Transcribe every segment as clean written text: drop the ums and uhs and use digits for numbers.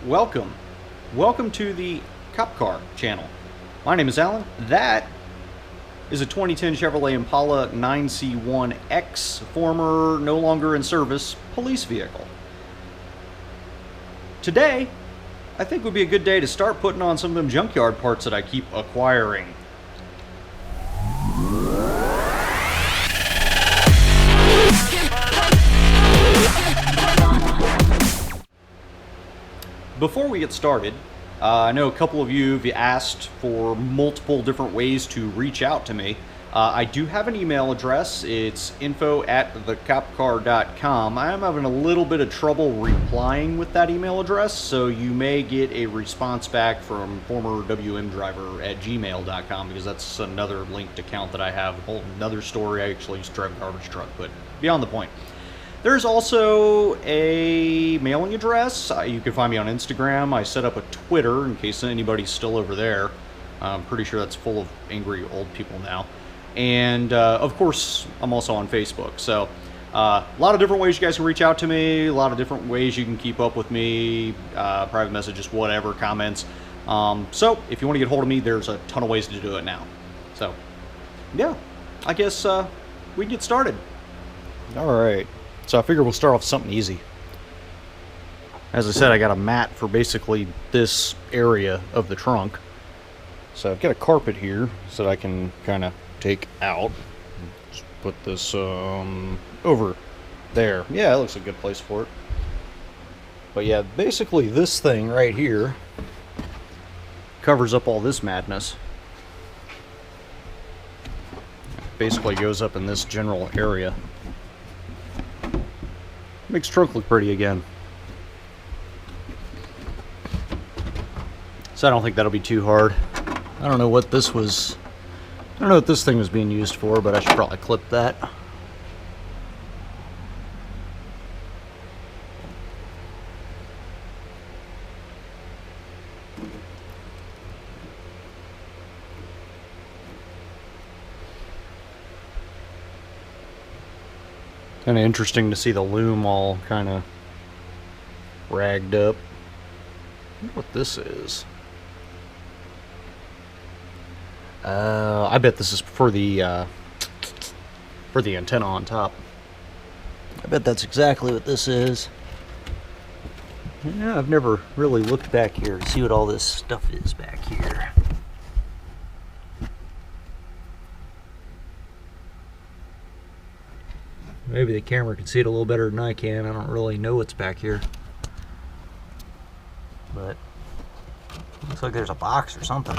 welcome. Welcome to the TheCopCar channel. My name is Alan. That is a 2010 Chevrolet Impala 9C1X, former, no longer in service, police vehicle. Today, I think would be a good day to start putting on some of them junkyard parts that I keep acquiring. Before we get started, I know a couple of you have asked for multiple different ways to reach out to me. I do have an email address. It's info@thecopcar.com. I am having a little bit of trouble replying with that email address, so you may get a response back from former wmdriver@gmail.com, because that's another linked account that I have. A whole another story. I actually used to drive a garbage truck, but beyond the point. There's also a mailing address. You can find me on Instagram. I set up a Twitter in case anybody's still over there. I'm pretty sure that's full of angry old people now. And of course, I'm also on Facebook. So a lot of different ways you guys can reach out to me. A lot of different ways you can keep up with me. Private messages, whatever, comments. So if you want to get hold of me, there's a ton of ways to do it now. So yeah, I guess we can get started. All right. So I figure we'll start off with something easy. As I said, I got a mat for basically this area of the trunk. So I've got a carpet here so that I can kind of take out. Just put this over there. Yeah, it looks a good place for it. But yeah, basically this thing right here covers up all this madness. Basically goes up in this general area. Makes trunk look pretty again. So I don't think that'll be too hard. I don't know what this was. I don't know what this thing was being used for, but I should probably clip that. Kind of interesting to see the loom all kind of ragged up. I wonder what this is. I bet this is for the antenna on top. I bet that's exactly what this is. Yeah, I've never really looked back here to see what all this stuff is back here. Maybe the camera can see it a little better than I can. I don't really know what's back here. But looks like there's a box or something.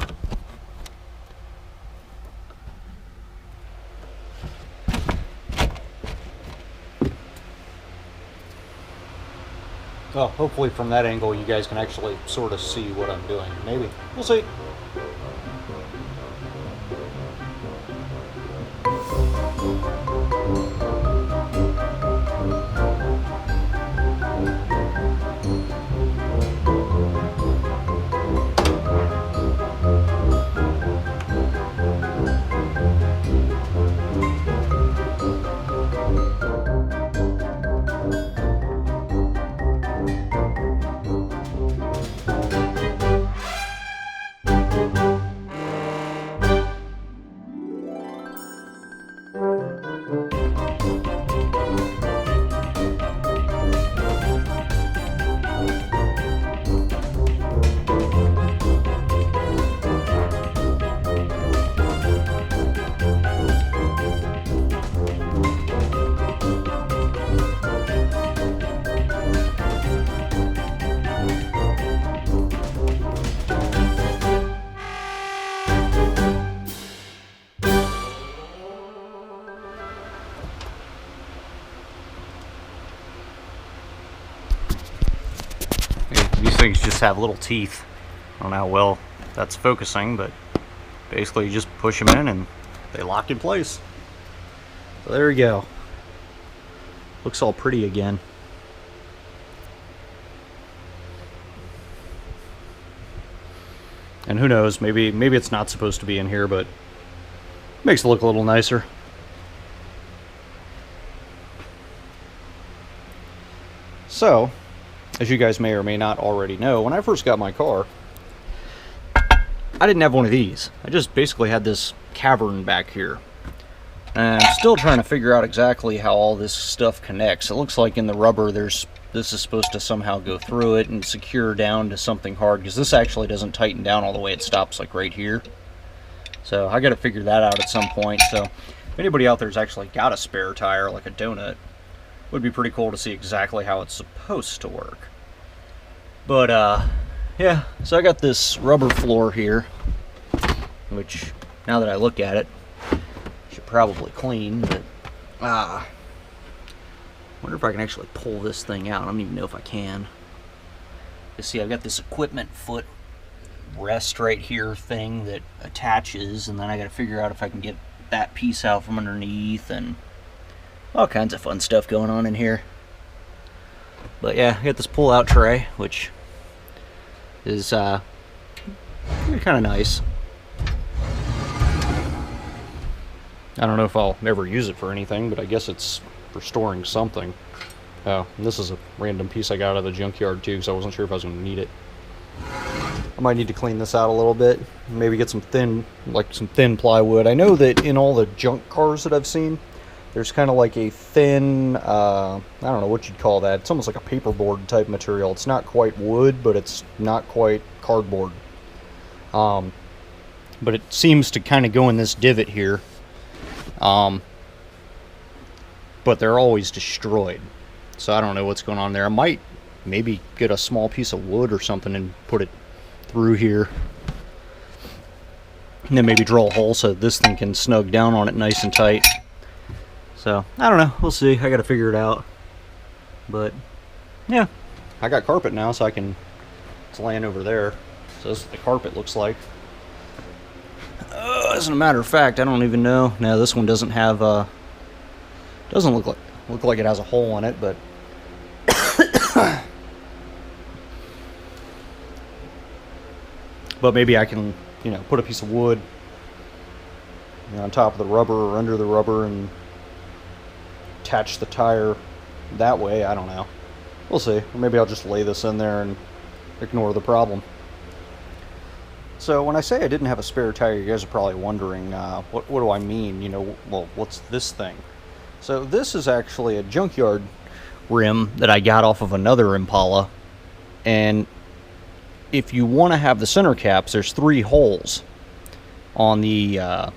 Well, hopefully from that angle you guys can actually sort of see what I'm doing. Maybe. We'll see. These things just have little teeth. I don't know how well that's focusing, but basically you just push them in and they lock in place. So there we go. Looks all pretty again. And who knows, maybe it's not supposed to be in here, but it makes it look a little nicer. So, as you guys may or may not already know, when I first got my car, I didn't have one of these. I just basically had this cavern back here. And I'm still trying to figure out exactly how all this stuff connects. It looks like in the rubber this is supposed to somehow go through it and secure down to something hard, because this actually doesn't tighten down all the way. It stops like right here. So I got to figure that out at some point. So if anybody out there's actually got a spare tire like a donut, would be pretty cool to see exactly how it's supposed to work. But yeah, so I got this rubber floor here, which now that I look at it, should probably clean, but wonder if I can actually pull this thing out. I don't even know if I can. You see, I've got this equipment foot rest right here thing that attaches, and then I got to figure out if I can get that piece out from underneath, and all kinds of fun stuff going on in here. But yeah, I got this pull-out tray, which is kind of nice. I don't know if I'll ever use it for anything, but I guess it's for storing something. Oh, and this is a random piece I got out of the junkyard too, because I wasn't sure if I was going to need it. I might need to clean this out a little bit. Maybe get some thin plywood. I know that in all the junk cars that I've seen, there's kind of like a thin, I don't know what you'd call that. It's almost like a paperboard type material. It's not quite wood, but it's not quite cardboard. But it seems to kind of go in this divot here. But they're always destroyed. So I don't know what's going on there. I might maybe get a small piece of wood or something and put it through here. And then maybe drill a hole so this thing can snug down on it nice and tight. So, I don't know. We'll see. I got to figure it out. But, yeah. I got carpet now, so it's laying over there. So this is what the carpet looks like. As a matter of fact, I don't even know. No, this one doesn't have, doesn't look like it has a hole in it, but but maybe I can, put a piece of wood on top of the rubber or under the rubber and attach the tire that way. I don't know. We'll see. Or maybe I'll just lay this in there and ignore the problem. So when I say I didn't have a spare tire, you guys are probably wondering, what do I mean? Well, what's this thing? So this is actually a junkyard rim that I got off of another Impala. And if you want to have the center caps, there's 3 holes on the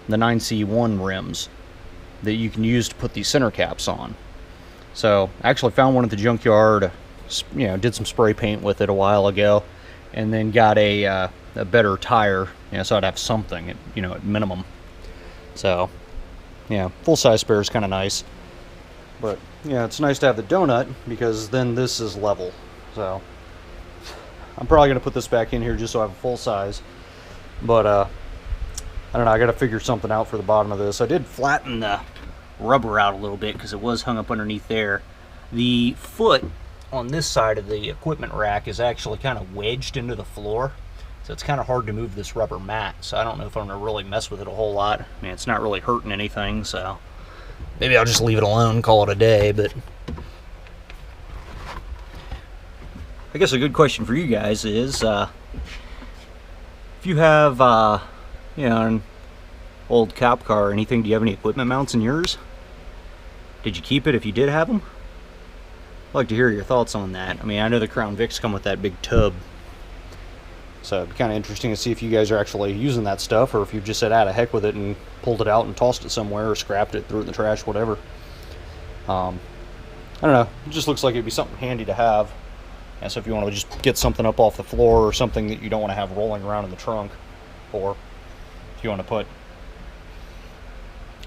9C1 rims that you can use to put these center caps on. So I actually found one at the junkyard, did some spray paint with it a while ago, and then got a better tire, so I'd have something, at minimum. So, full-size spare is kind of nice. But, it's nice to have the donut, because then this is level. So, I'm probably going to put this back in here just so I have a full size. But, I don't know, I got to figure something out for the bottom of this. I did flatten the rubber out a little bit, because it was hung up underneath there. The foot on this side of the equipment rack is actually kind of wedged into the floor. So it's kind of hard to move this rubber mat, so I don't know if I'm going to really mess with it a whole lot. I mean, it's not really hurting anything, so maybe I'll just leave it alone, call it a day. But I guess a good question for you guys is, if you have, an old cop car or anything, do you have any equipment mounts in yours? Did you keep it if you did have them? I'd like to hear your thoughts on that. I mean, I know the Crown Vics come with that big tub. So it'd be kind of interesting to see if you guys are actually using that stuff, or if you've just said, "Ah, the heck with it," and pulled it out and tossed it somewhere, or scrapped it, threw it in the trash, whatever. I don't know. It just looks like it'd be something handy to have. And so if you want to just get something up off the floor, or something that you don't want to have rolling around in the trunk, or if you want to put,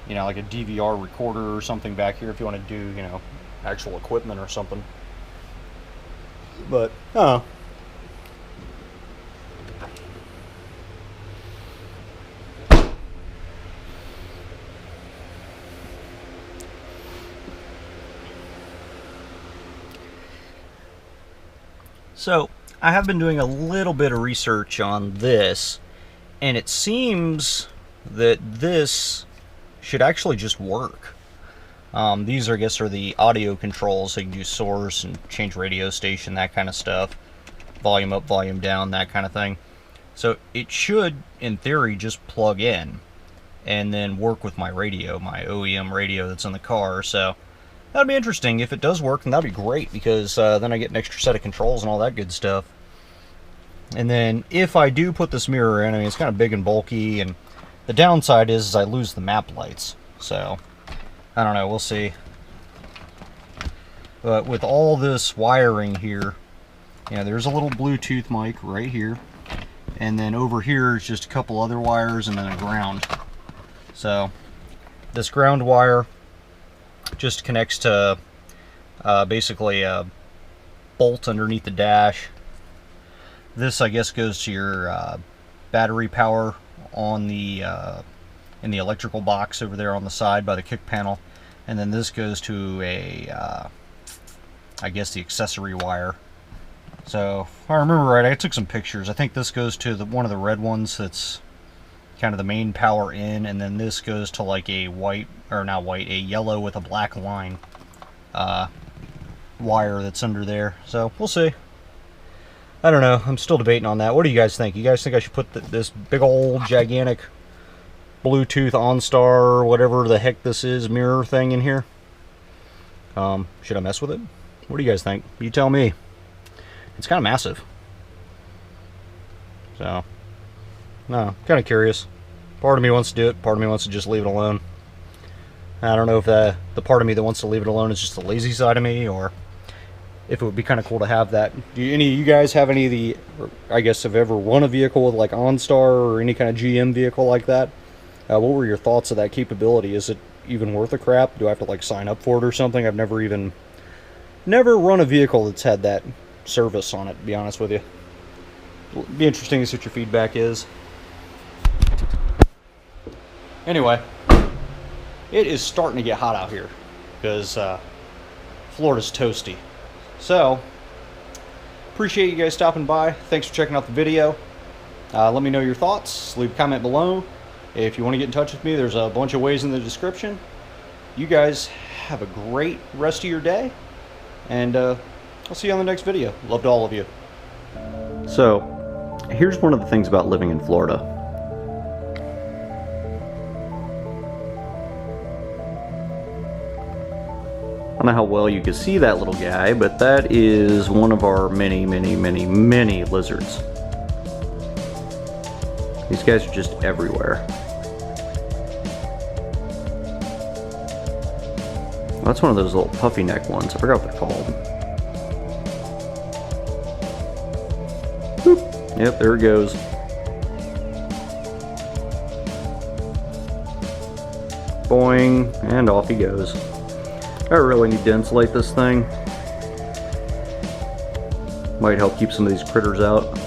like a DVR recorder or something back here, if you want to do, actual equipment or something. But, I don't know. So, I have been doing a little bit of research on this, and it seems that this should actually just work. These, I guess, are the audio controls, so you can do source and change radio station, that kind of stuff. Volume up, volume down, that kind of thing. So it should, in theory, just plug in and then work with my radio, my OEM radio that's in the car. So that'd be interesting. If it does work, then that'd be great, because then I get an extra set of controls and all that good stuff. And then if I do put this mirror in, I mean, it's kind of big and bulky, and the downside is I lose the map lights. So I don't know, we'll see. But with all this wiring here, yeah, there's a little Bluetooth mic right here, and then over here is just a couple other wires and then a ground. So this ground wire just connects to basically a bolt underneath the dash. This, I guess, goes to your battery power on the in the electrical box over there on the side by the kick panel, and then this goes to a I guess the accessory wire. So if I remember right, I took some pictures. I think this goes to one of the red ones that's kind of the main power in, and then this goes to like a white, or not white, a yellow with a black line wire that's under there. So we'll see. I don't know. I'm still debating on that. What do you guys think? You guys think I should put this big old gigantic Bluetooth OnStar or whatever the heck this is mirror thing in here? Should I mess with it? What do you guys think? You tell me. It's kind of massive. So, no, kind of curious. Part of me wants to do it. Part of me wants to just leave it alone. I don't know if the part of me that wants to leave it alone is just the lazy side of me, or if it would be kind of cool to have that. Do any of you guys have any of the, I guess, have ever run a vehicle with like OnStar or any kind of GM vehicle like that? What were your thoughts of that capability? Is it even worth a crap? Do I have to like sign up for it or something? I've never run a vehicle that's had that service on it, to be honest with you. It'll be interesting to see what your feedback is. Anyway, it is starting to get hot out here because Florida's toasty. So, appreciate you guys stopping by. Thanks for checking out the video. Let me know your thoughts. Leave a comment below. If you want to get in touch with me, there's a bunch of ways in the description. You guys have a great rest of your day, and I'll see you on the next video. Love to all of you. So, here's one of the things about living in Florida. I don't know how well you can see that little guy, but that is one of our many, many, many, many lizards. These guys are just everywhere. That's one of those little puffy neck ones. I forgot what they're called. Boop. Yep, there it goes. Boing, and off he goes. I really need to insulate this thing. Might help keep some of these critters out.